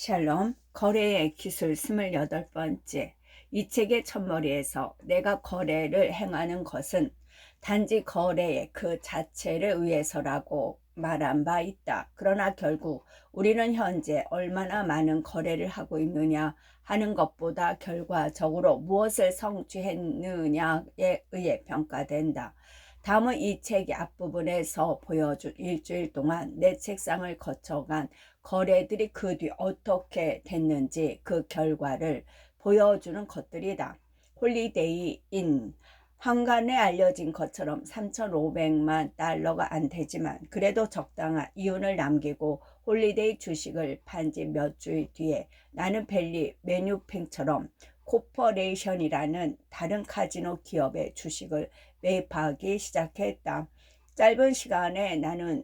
샬롬, 거래의 기술 28번째. 이 책의 첫머리에서 내가 거래를 행하는 것은 단지 거래의 그 자체를 위해서라고 말한 바 있다. 그러나 결국 우리는 현재 얼마나 많은 거래를 하고 있느냐 하는 것보다 결과적으로 무엇을 성취했느냐에 의해 평가된다. 다음은 이 책의 앞부분에서 보여준 일주일 동안 내 책상을 거쳐간 거래들이 그 뒤 어떻게 됐는지 그 결과를 보여주는 것들이다. 홀리데이 인 한간에 알려진 것처럼 3,500만 달러가 안 되지만 그래도 적당한 이윤을 남기고 홀리데이 주식을 판 지 몇 주일 뒤에 나는 벨리 메뉴팽처럼 코퍼레이션이라는 다른 카지노 기업의 주식을 매입하기 시작했다. 짧은 시간에 나는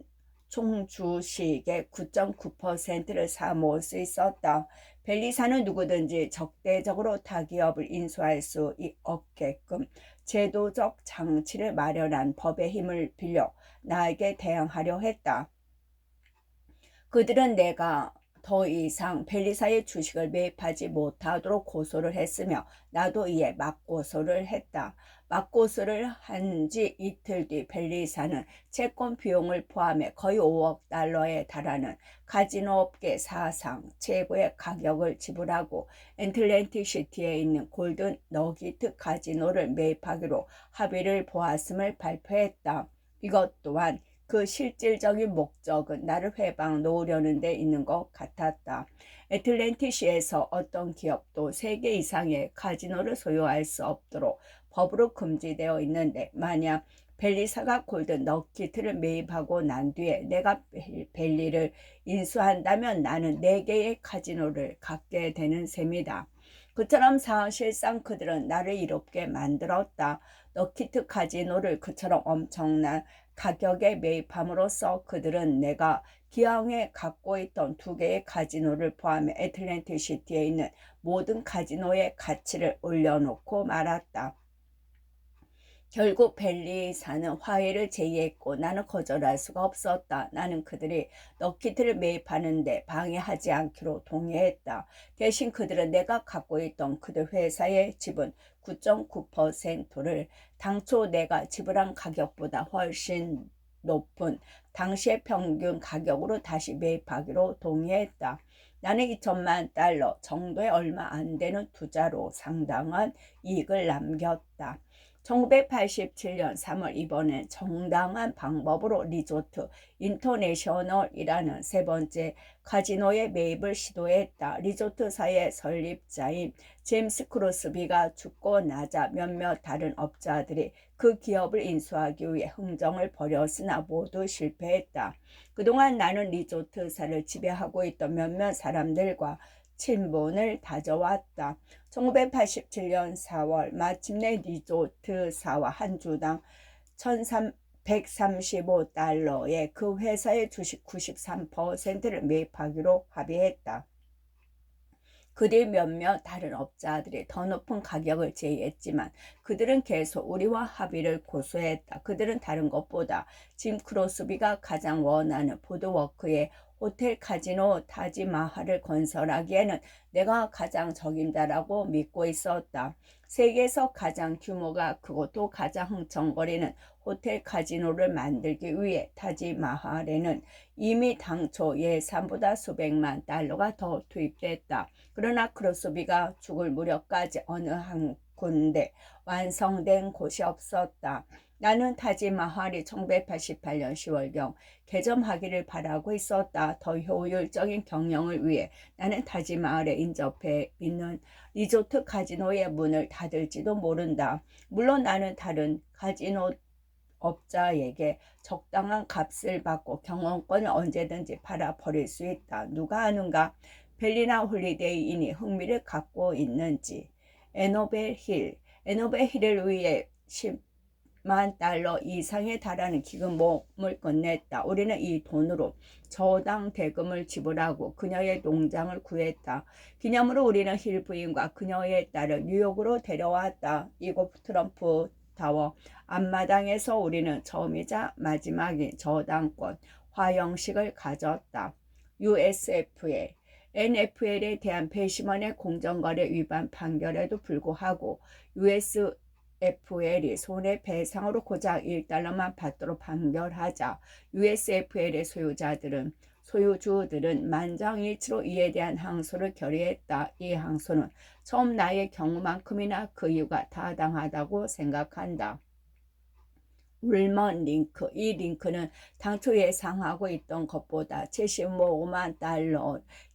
총 주식의 9.9%를 사 모을 수 있었다. 벨리사는 누구든지 적대적으로 타 기업을 인수할 수 없게끔 제도적 장치를 마련한 법의 힘을 빌려 나에게 대항하려 했다. 그들은 내가 더 이상 벨리사의 주식을 매입하지 못하도록 고소를 했으며 나도 이에 맞고소를 했다. 맞고소를 한 지 이틀 뒤 벨리사는 채권 비용을 포함해 거의 5억 달러에 달하는 카지노 업계 사상 최고의 가격을 지불하고 애틀랜틱 시티에 있는 골든 너기트 카지노를 매입하기로 합의를 보았음을 발표했다. 이것 또한 그 실질적인 목적은 나를 회방 놓으려는 데 있는 것 같았다. 애틀랜티시에서 어떤 기업도 3개 이상의 카지노를 소유할 수 없도록 법으로 금지되어 있는데 만약 벨리사가 골든 너키트를 매입하고 난 뒤에 내가 벨리를 인수한다면 나는 4개의 카지노를 갖게 되는 셈이다. 그처럼 사실상 그들은 나를 이롭게 만들었다. 너키트 카지노를 그처럼 엄청난 가격에 매입함으로써 그들은 내가 기왕에 갖고 있던 2개의 카지노를 포함해 애틀랜틱 시티에 있는 모든 카지노의 가치를 올려놓고 말았다. 결국 벨리사는 화해를 제의했고 나는 거절할 수가 없었다. 나는 그들이 너키트를 매입하는데 방해하지 않기로 동의했다. 대신 그들은 내가 갖고 있던 그들 회사의 지분 9.9%를 당초 내가 지불한 가격보다 훨씬 높은 당시의 평균 가격으로 다시 매입하기로 동의했다. 나는 2천만 달러 정도의 얼마 안 되는 투자로 상당한 이익을 남겼다. 1987년 3월 이번엔 정당한 방법으로 리조트 인터내셔널이라는 세 번째 카지노의 매입을 시도했다. 리조트사의 설립자인 제임스 크로스비가 죽고 나자 몇몇 다른 업자들이 그 기업을 인수하기 위해 흥정을 벌였으나 모두 실패했다. 그동안 나는 리조트사를 지배하고 있던 몇몇 사람들과 친분을 다져왔다. 1987년 4월 마침내 리조트사와 한 주당 1,135달러에 그 회사의 주식 93%를 매입하기로 합의했다. 그들 몇몇 다른 업자들이 더 높은 가격을 제의했지만 그들은 계속 우리와 합의를 고수했다. 그들은 다른 것보다 짐 크로스비가 가장 원하는 보드워크의 호텔 카지노 타지마할을 건설하기에는 내가 가장 적임자라고 믿고 있었다. 세계에서 가장 규모가 크고 또 가장 흥청거리는 호텔 카지노를 만들기 위해 타지마할에는 이미 당초 예산보다 수백만 달러가 더 투입됐다. 그러나 크로스비가 죽을 무렵까지 어느 한 군데 완성된 곳이 없었다. 나는 타지마할이 1988년 10월경 개점하기를 바라고 있었다. 더 효율적인 경영을 위해 나는 타지마할에 인접해 있는 리조트 카지노의 문을 닫을지도 모른다. 물론 나는 다른 카지노 업자에게 적당한 값을 받고 경영권을 언제든지 팔아버릴 수 있다. 누가 아는가? 벨리나 홀리데이인이 흥미를 갖고 있는지. 에노벨 힐을 위해 10만 달러 이상에 달하는 기금모금을 건넸다. 우리는 이 돈으로 저당 대금을 지불하고 그녀의 농장을 구했다. 기념으로 우리는 힐 부인과 그녀의 딸을 뉴욕으로 데려왔다. 이곳 트럼프 타워 앞마당에서 우리는 처음이자 마지막인 저당권 화형식을 가졌다. USF에 NFL에 대한 배심원의 공정거래 위반 판결에도 불구하고 USFL이 손해배상으로 고작 $1만 받도록 판결하자 USFL의 소유주들은 만장일치로 이에 대한 항소를 결의했다. 이 항소는 처음 나의 경우만큼이나 그 이유가 타당하다고 생각한다. 울먼 링크. 이 링크는 당초 예상하고 있던 것보다 $75만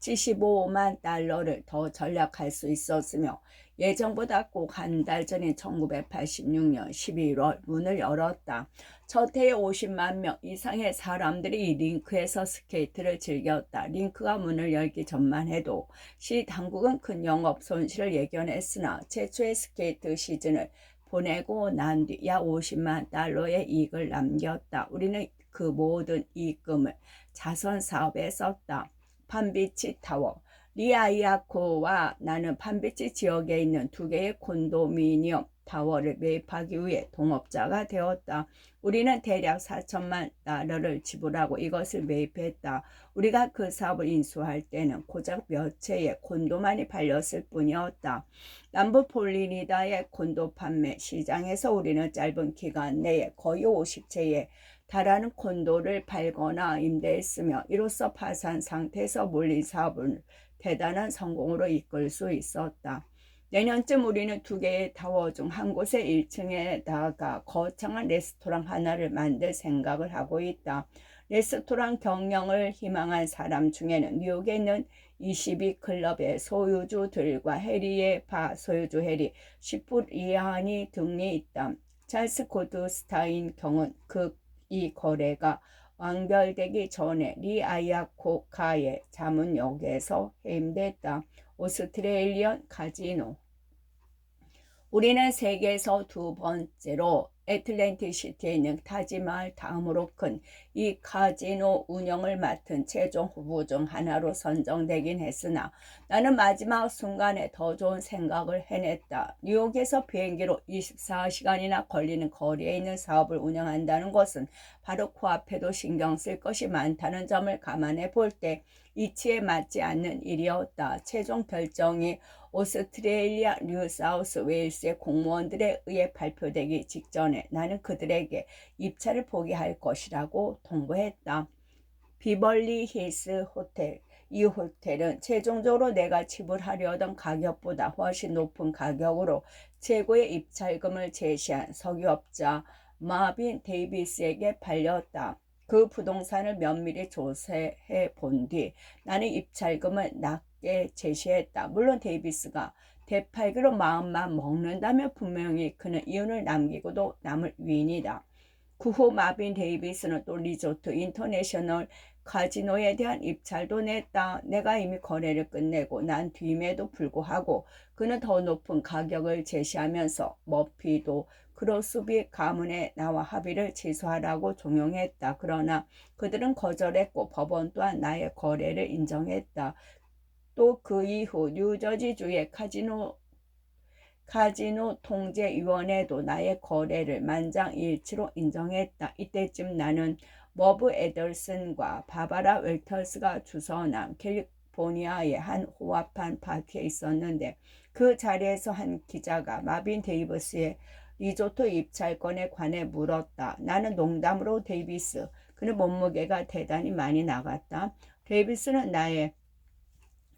$75를 더 절약할 수 있었으며 예정보다 꼭 한 달 전인 1986년 11월 문을 열었다. 첫 해에 50만 명 이상의 사람들이 이 링크에서 스케이트를 즐겼다. 링크가 문을 열기 전만 해도 시 당국은 큰 영업 손실을 예견했으나 최초의 스케이트 시즌을 보내고 난 뒤 약 $50만 의 이익을 남겼다. 우리는 그 모든 이익금을 자선 사업에 썼다. 판비치 타워. 리아이아코와 나는 판비치 지역에 있는 2개의 콘도미니엄 타워를 매입하기 위해 동업자가 되었다. 우리는 대략 $4천만 를 지불하고 이것을 매입했다. 우리가 그 사업을 인수할 때는 고작 몇 채의 콘도만이 팔렸을 뿐이었다. 남부 플로리다의 콘도 판매 시장에서 우리는 짧은 기간 내에 거의 50채에 달하는 콘도를 팔거나 임대했으며 이로써 파산 상태에서 몰린 사업을 대단한 성공으로 이끌 수 있었다. 내년쯤 우리는 2개의 타워 중 한 곳의 1층에다가 거창한 레스토랑 하나를 만들 생각을 하고 있다. 레스토랑 경영을 희망한 사람 중에는 뉴욕에 있는 22 클럽의 소유주들과 해리의 바 소유주 해리 시프리아니 등이 있다. 찰스 고드스타인 경은 이 거래가 완결되기 전에 리아이아코카의 자문역에서 해임됐다. 오스트레일리언 카지노. 우리는 세계에서 2번째로 애틀랜틱 시티에 있는 타지마할 다음으로 큰 이 카지노 운영을 맡은 최종 후보 중 하나로 선정되긴 했으나 나는 마지막 순간에 더 좋은 생각을 해냈다. 뉴욕에서 비행기로 24시간이나 걸리는 거리에 있는 사업을 운영한다는 것은 바로 코앞에도 신경 쓸 것이 많다는 점을 감안해 볼 때 이치에 맞지 않는 일이었다. 최종 결정이 오스트레일리아 뉴사우스 웨일스의 공무원들에 의해 발표되기 직전에 나는 그들에게 입찰을 포기할 것이라고 통보했다. 비벌리 힐스 호텔. 이 호텔은 최종적으로 내가 지불하려던 가격보다 훨씬 높은 가격으로 최고의 입찰금을 제시한 석유업자 마빈 데이비스에게 팔렸다. 그 부동산을 면밀히 조사해 본 뒤 나는 입찰금을 낮게 제시했다. 물론 데이비스가 되팔기로 마음만 먹는다면 분명히 그는 이윤을 남기고도 남을 위인이다. 그 후 마빈 데이비스는 또 리조트 인터내셔널 카지노에 대한 입찰도 냈다. 내가 이미 거래를 끝내고 난 뒤임에도 불구하고 그는 더 높은 가격을 제시하면서 머피도 크로스비 가문에 나와 합의를 취소하라고 종용했다. 그러나 그들은 거절했고 법원 또한 나의 거래를 인정했다. 또 그 이후 뉴저지주의 카지노 통제위원회도 나의 거래를 만장일치로 인정했다. 이때쯤 나는 머브 애덜슨과 바바라 웰터스가 주선한 캘리포니아의 한 호화판 파티에 있었는데 그 자리에서 한 기자가 마빈 데이비스의 리조트 입찰권에 관해 물었다. 나는 농담으로 데이비스, 그는 몸무게가 대단히 많이 나갔다. 데이비스는 나의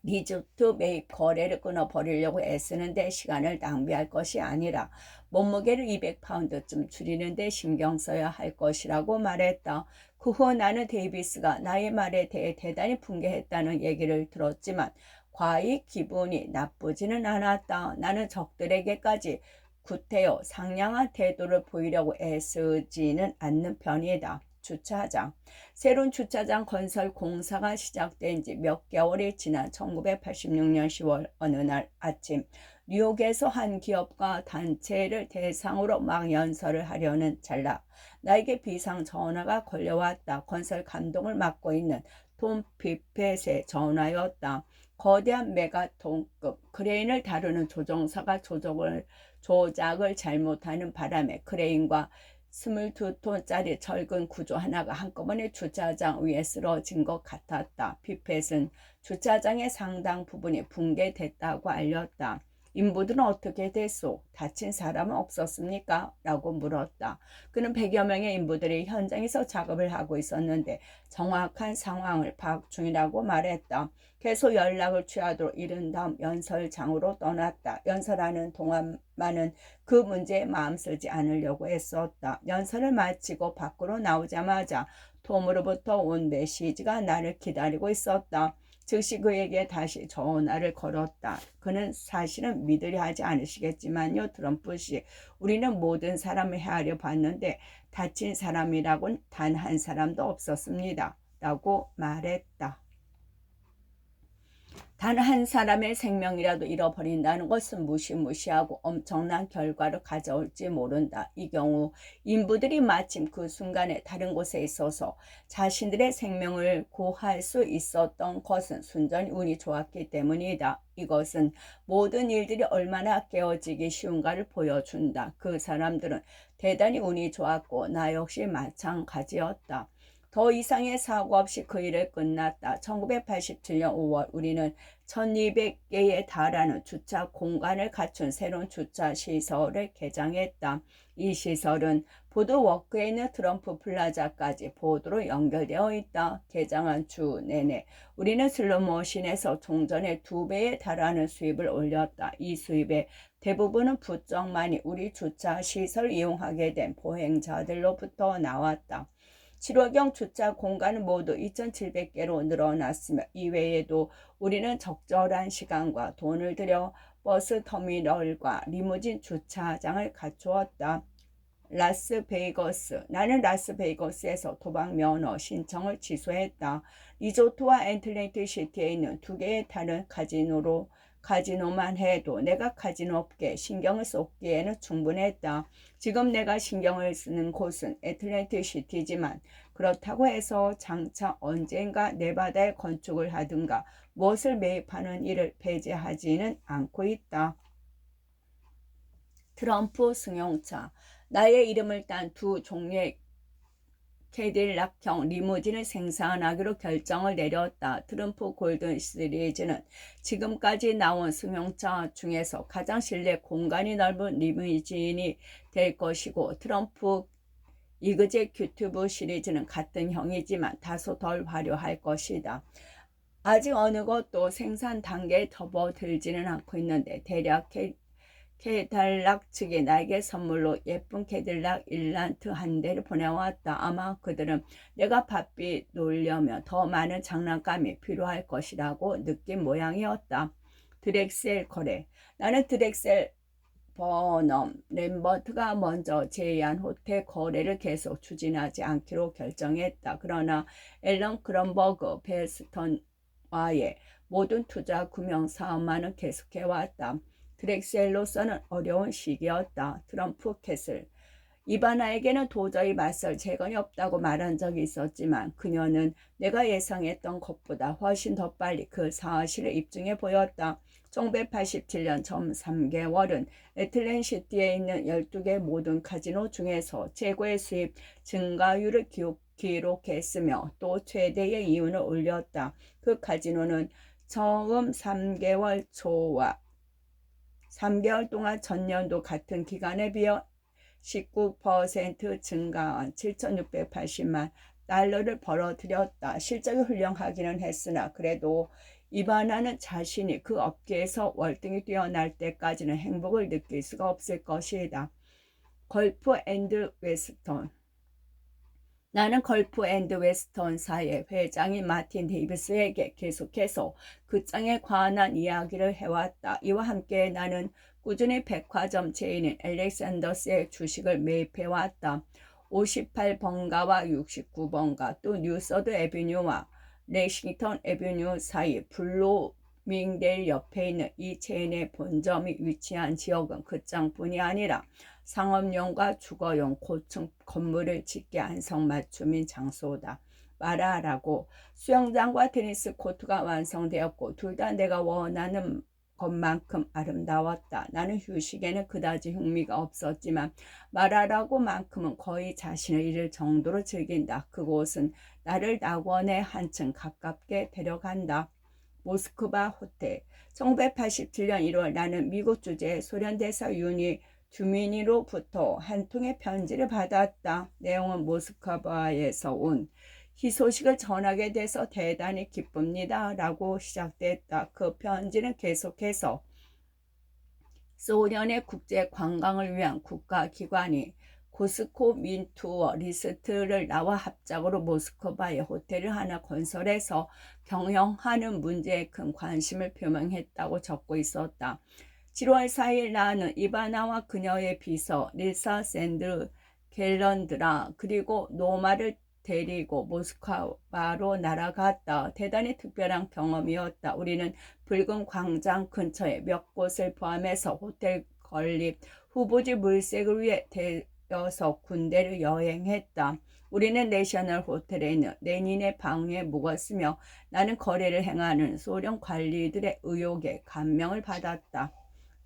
리조트 매입 거래를 끊어버리려고 애쓰는데 시간을 낭비할 것이 아니라 몸무게를 200파운드쯤 줄이는데 신경 써야 할 것이라고 말했다. 그 후 나는 데이비스가 나의 말에 대해 대단히 분개했다는 얘기를 들었지만 과히 기분이 나쁘지는 않았다. 나는 적들에게까지 구태여 상냥한 태도를 보이려고 애쓰지는 않는 편이다. 주차장. 새로운 주차장 건설 공사가 시작된 지 몇 개월이 지난 1986년 10월 어느 날 아침 뉴욕에서 한 기업과 단체를 대상으로 망연설을 하려는 찰나 나에게 비상 전화가 걸려왔다. 건설 감독을 맡고 있는 톰 피펫의 전화였다. 거대한 메가톤급 크레인을 다루는 조종사가 조작을 잘못하는 바람에 크레인과 22톤짜리 철근 구조 하나가 한꺼번에 주차장 위에 쓰러진 것 같았다. 피펫은 주차장의 상당 부분이 붕괴됐다고 알렸다. 인부들은 어떻게 됐소? 다친 사람은 없었습니까? 라고 물었다. 그는 100여 명의 인부들이 현장에서 작업을 하고 있었는데 정확한 상황을 파악 중이라고 말했다. 계속 연락을 취하도록 이른 다음 연설장으로 떠났다. 연설하는 동안만은 그 문제에 마음 쓰지 않으려고 애썼다. 연설을 마치고 밖으로 나오자마자 톰으로부터 온 메시지가 나를 기다리고 있었다. 즉시 그에게 다시 전화를 걸었다. 그는 사실은 믿으려 하지 않으시겠지만요, 트럼프 씨. 우리는 모든 사람을 헤아려 봤는데 다친 사람이라고는 단 한 사람도 없었습니다. 라고 말했다. 단 한 사람의 생명이라도 잃어버린다는 것은 무시무시하고 엄청난 결과를 가져올지 모른다. 이 경우 인부들이 마침 그 순간에 다른 곳에 있어서 자신들의 생명을 구할 수 있었던 것은 순전히 운이 좋았기 때문이다. 이것은 모든 일들이 얼마나 깨어지기 쉬운가를 보여준다. 그 사람들은 대단히 운이 좋았고 나 역시 마찬가지였다. 더 이상의 사고 없이 그 일을 끝났다. 1987년 5월 우리는 1200개에 달하는 주차 공간을 갖춘 새로운 주차 시설을 개장했다. 이 시설은 보드워크에 있는 트럼프 플라자까지 보도로 연결되어 있다. 개장한 주 내내 우리는 슬롯머신에서 종전의 2배에 달하는 수입을 올렸다. 이 수입의 대부분은 부쩍 많이 우리 주차 시설을 이용하게 된 보행자들로부터 나왔다. 7월경 주차 공간은 모두 2,700개로 늘어났으며 이외에도 우리는 적절한 시간과 돈을 들여 버스 터미널과 리무진 주차장을 갖추었다. 나는 라스베이거스에서 도박 면허 신청을 취소했다. 리조트와 애틀랜틱 시티에 있는 2개의 다른 카지노만 해도 내가 카지노 업계에 신경을 쏟기에는 충분했다. 지금 내가 신경을 쓰는 곳은 애틀랜틱 시티지만 그렇다고 해서 장차 언젠가 네바다에 건축을 하든가 무엇을 매입하는 일을 배제하지는 않고 있다. 트럼프 승용차. 나의 이름을 딴 2종류의 캐딜락형 리무진을 생산하기로 결정을 내렸다. 트럼프 골든 시리즈는 지금까지 나온 승용차 중에서 가장 실내 공간이 넓은 리무진이 될 것이고 트럼프 이그제큐티브 시리즈는 같은 형이지만 다소 덜 화려할 것이다. 아직 어느 것도 생산 단계에 접어들지는 않고 있는데 대략 캐딜락 측이 나에게 선물로 예쁜 캐딜락 일란트 한 대를 보내왔다. 아마 그들은 내가 바삐 놀려면 더 많은 장난감이 필요할 것이라고 느낀 모양이었다. 드렉셀 거래. 나는 드렉셀 버넘 램버트가 먼저 제의한 호텔 거래를 계속 추진하지 않기로 결정했다. 그러나 앨런 크럼버그 베스턴와의 모든 투자 금융 사업만은 계속해왔다. 드렉셀로서는 어려운 시기였다. 트럼프 캐슬. 이바나에게는 도저히 맞설 재건이 없다고 말한 적이 있었지만 그녀는 내가 예상했던 것보다 훨씬 더 빨리 그 사실을 입증해 보였다. 1987년 처음 3개월은 애틀랜시티에 있는 12개 모든 카지노 중에서 최고의 수입 증가율을 기록했으며 또 최대의 이윤을 올렸다. 그 카지노는 처음 3개월 초와 3개월 동안 전년도 같은 기간에 비해 19% 증가한 7,680만 달러를 벌어들였다. 실적이 훌륭하기는 했으나 그래도 이바나는 자신이 그 업계에서 월등히 뛰어날 때까지는 행복을 느낄 수가 없을 것이다. 걸프 앤드 웨스턴. 나는 걸프 앤드 웨스턴사의 회장인 마틴 데이비스에게 계속해서 그 장에 관한 이야기를 해왔다. 이와 함께 나는 꾸준히 백화점 체인인 알렉산더스의 주식을 매입해왔다. 58번가와 69번가 또 뉴서드 애비뉴와 레싱턴 애비뉴 사이 블루밍데일 옆에 있는 이 체인의 본점이 위치한 지역은 그 장뿐이 아니라 상업용과 주거용 고층 건물을 짓게 안성맞춤인 장소다. 마라라고. 수영장과 테니스 코트가 완성되었고 둘 다 내가 원하는 것만큼 아름다웠다. 나는 휴식에는 그다지 흥미가 없었지만 마라라고만큼은 거의 자신을 잃을 정도로 즐긴다. 그곳은 나를 낙원에 한층 가깝게 데려간다. 모스크바 호텔. 1987년 1월 나는 미국 주재 소련 대사 윤이 주민이로부터 한 통의 편지를 받았다. 내용은 모스크바에서 온 희소식을 전하게 돼서 대단히 기쁩니다. 라고 시작됐다. 그 편지는 계속해서 소련의 국제 관광을 위한 국가기관이 고스코 민투어 리스트를 나와 합작으로 모스크바에 호텔을 하나 건설해서 경영하는 문제에 큰 관심을 표명했다고 적고 있었다. 7월 4일 나는 이바나와 그녀의 비서 릴사 샌드 갤런드라 그리고 노마를 데리고 모스크바로 날아갔다. 대단히 특별한 경험이었다. 우리는 붉은 광장 근처에 몇 곳을 포함해서 호텔 건립, 후보지 물색을 위해 대여섯 군데를 여행했다. 우리는 내셔널 호텔에 있는 레닌의 방에 묵었으며 나는 거래를 행하는 소련 관리들의 의혹에 감명을 받았다.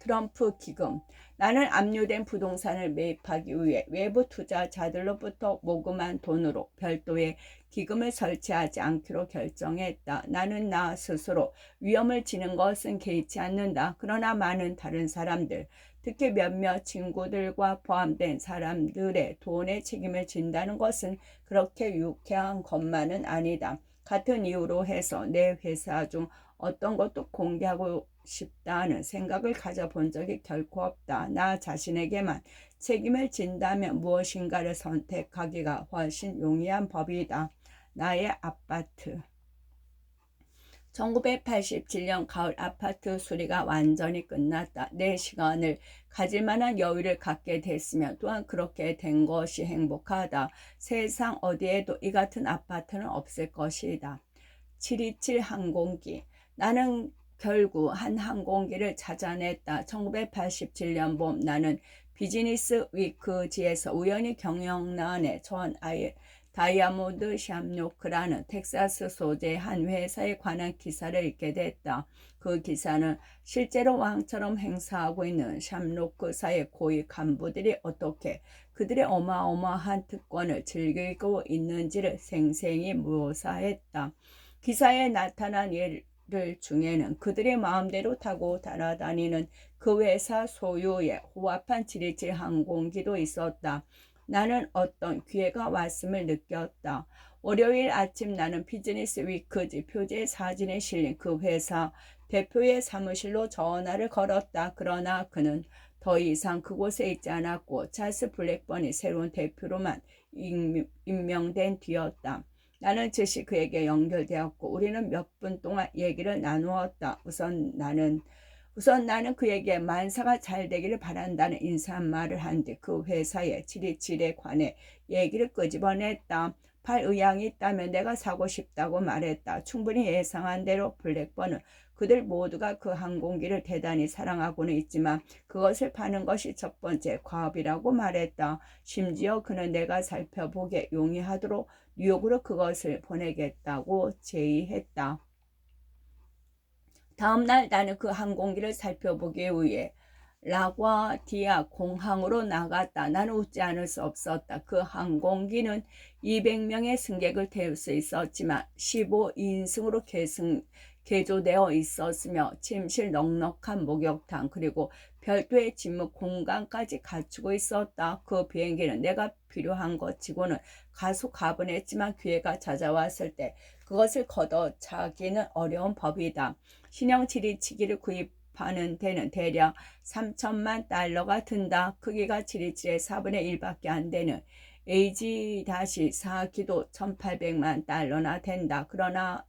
트럼프 기금. 나는 압류된 부동산을 매입하기 위해 외부 투자자들로부터 모금한 돈으로 별도의 기금을 설치하지 않기로 결정했다. 나는 나 스스로 위험을 지는 것은 개의치 않는다. 그러나 많은 다른 사람들, 특히 몇몇 친구들과 포함된 사람들의 돈의 책임을 진다는 것은 그렇게 유쾌한 것만은 아니다. 같은 이유로 해서 내 회사 중 어떤 것도 공개하고 싶다는 생각을 가져본 적이 결코 없다. 나 자신에게만 책임을 진다면 무엇인가를 선택하기가 훨씬 용이한 법이다. 나의 아파트. 1987년 가을 아파트 수리가 완전히 끝났다. 내 시간을 가질 만한 여유를 갖게 됐으면 또한 그렇게 된 것이 행복하다. 세상 어디에도 이 같은 아파트는 없을 것이다. 727 항공기. 나는 결국 한 항공기를 찾아냈다. 1987년 봄 나는 비즈니스 위크지에서 우연히 경영난에 처한 다이아몬드 샴로크라는 텍사스 소재의 한 회사에 관한 기사를 읽게 됐다. 그 기사는 실제로 왕처럼 행사하고 있는 샴로크사의 고위 간부들이 어떻게 그들의 어마어마한 특권을 즐기고 있는지를 생생히 묘사했다. 기사에 나타난 예를 중에는 그들의 마음대로 타고 날아다니는 그 회사 소유의 호화판 727 항공기도 있었다. 나는 어떤 기회가 왔음을 느꼈다. 월요일 아침 나는 비즈니스 위크지 표지의 사진에 실린 그 회사 대표의 사무실로 전화를 걸었다. 그러나 그는 더 이상 그곳에 있지 않았고 찰스 블랙번이 새로운 대표로만 임명된 뒤였다. 나는 즉시 그에게 연결되었고 우리는 몇 분 동안 얘기를 나누었다. 우선 나는 그에게 만사가 잘 되기를 바란다는 인사말을 한 뒤 그 회사의 727에 관해 얘기를 끄집어냈다. 팔 의향이 있다면 내가 사고 싶다고 말했다. 충분히 예상한 대로 블랙번은 그들 모두가 그 항공기를 대단히 사랑하고는 있지만 그것을 파는 것이 첫 번째 과업이라고 말했다. 심지어 그는 내가 살펴보기에 용이하도록 뉴욕으로 그것을 보내겠다고 제의했다. 다음날 나는 그 항공기를 살펴보기 위해 라과디아 공항으로 나갔다. 나는 웃지 않을 수 없었다. 그 항공기는 200명의 승객을 태울 수 있었지만 15인승으로 개조되어 있었으며 침실 넉넉한 목욕탕 그리고 별도의 짐목 공간까지 갖추고 있었다. 그 비행기는 내가 필요한 것 치고는 가소가분했지만 기회가 찾아왔을 때 그것을 걷어차기는 어려운 법이다. 신형 지리치기를 구입하는 데는 대략 3천만 달러가 든다. 크기가 727의 4분의 1밖에 안 되는 AG-4기도 1800만 달러나 된다. 그러나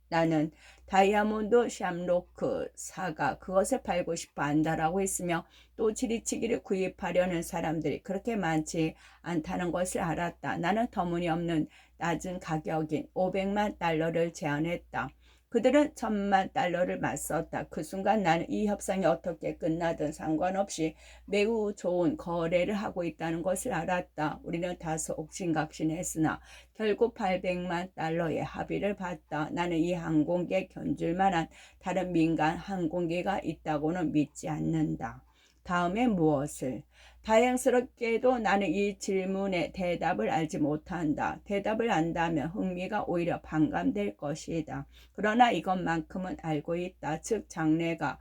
나는 다이아몬드 샴로크 사가 그것을 팔고 싶어 한다라고 했으며 또 지리치기를 구입하려는 사람들이 그렇게 많지 않다는 것을 알았다. 나는 터무니없는 낮은 가격인 500만 달러를 제안했다. 그들은 1000만 달러를 맞섰다. 그 순간 나는 이 협상이 어떻게 끝나든 상관없이 매우 좋은 거래를 하고 있다는 것을 알았다. 우리는 다소 옥신각신했으나 결국 800만 달러의 합의를 봤다. 나는 이 항공기에 견줄 만한 다른 민간 항공기가 있다고는 믿지 않는다. 다음에 무엇을? 다행스럽게도 나는 이 질문에 대답을 알지 못한다. 대답을 안다면 흥미가 오히려 반감될 것이다. 그러나 이것만큼은 알고 있다. 즉 장래가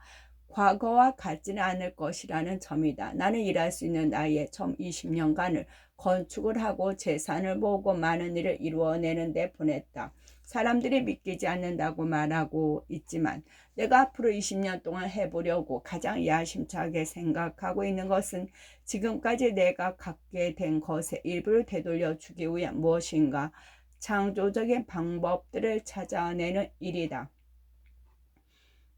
과거와 같지는 않을 것이라는 점이다. 나는 일할 수 있는 나이에 처음 20년간을 건축을 하고 재산을 모으고 많은 일을 이루어내는 데 보냈다. 사람들이 믿기지 않는다고 말하고 있지만 내가 앞으로 20년 동안 해보려고 가장 야심차게 생각하고 있는 것은 지금까지 내가 갖게 된 것의 일부를 되돌려 주기 위한 무엇인가 창조적인 방법들을 찾아내는 일이다.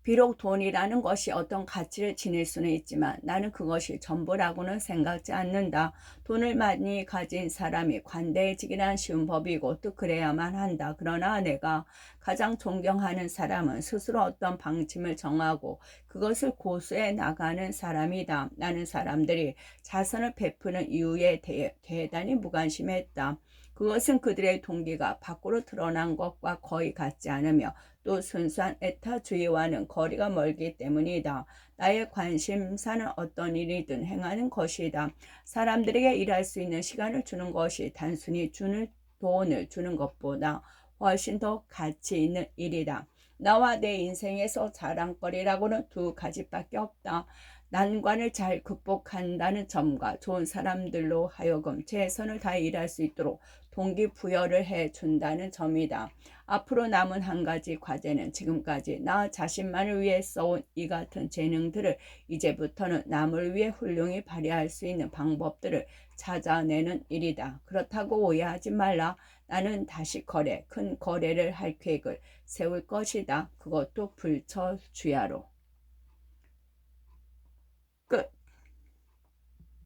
비록 돈이라는 것이 어떤 가치를 지닐 수는 있지만 나는 그것이 전부라고는 생각지 않는다. 돈을 많이 가진 사람이 관대해지기란 쉬운 법이고 또 그래야만 한다. 그러나 내가 가장 존경하는 사람은 스스로 어떤 방침을 정하고 그것을 고수해 나가는 사람이다. 나는 사람들이 자선을 베푸는 이유에 대해 대단히 무관심했다. 그것은 그들의 동기가 밖으로 드러난 것과 거의 같지 않으며 또 순수한 애타주의와는 거리가 멀기 때문이다. 나의 관심사는 어떤 일이든 행하는 것이다. 사람들에게 일할 수 있는 시간을 주는 것이 단순히 돈을 주는 것보다 훨씬 더 가치 있는 일이다. 나와 내 인생에서 자랑거리라고는 두 가지밖에 없다. 난관을 잘 극복한다는 점과 좋은 사람들로 하여금 최선을 다해 일할 수 있도록 동기부여를 해준다는 점이다. 앞으로 남은 한 가지 과제는 지금까지 나 자신만을 위해 써온 이 같은 재능들을 이제부터는 남을 위해 훌륭히 발휘할 수 있는 방법들을 찾아내는 일이다. 그렇다고 오해하지 말라. 나는 다시 큰 거래를 할 계획을 세울 것이다. 그것도 불처주야로. 끝.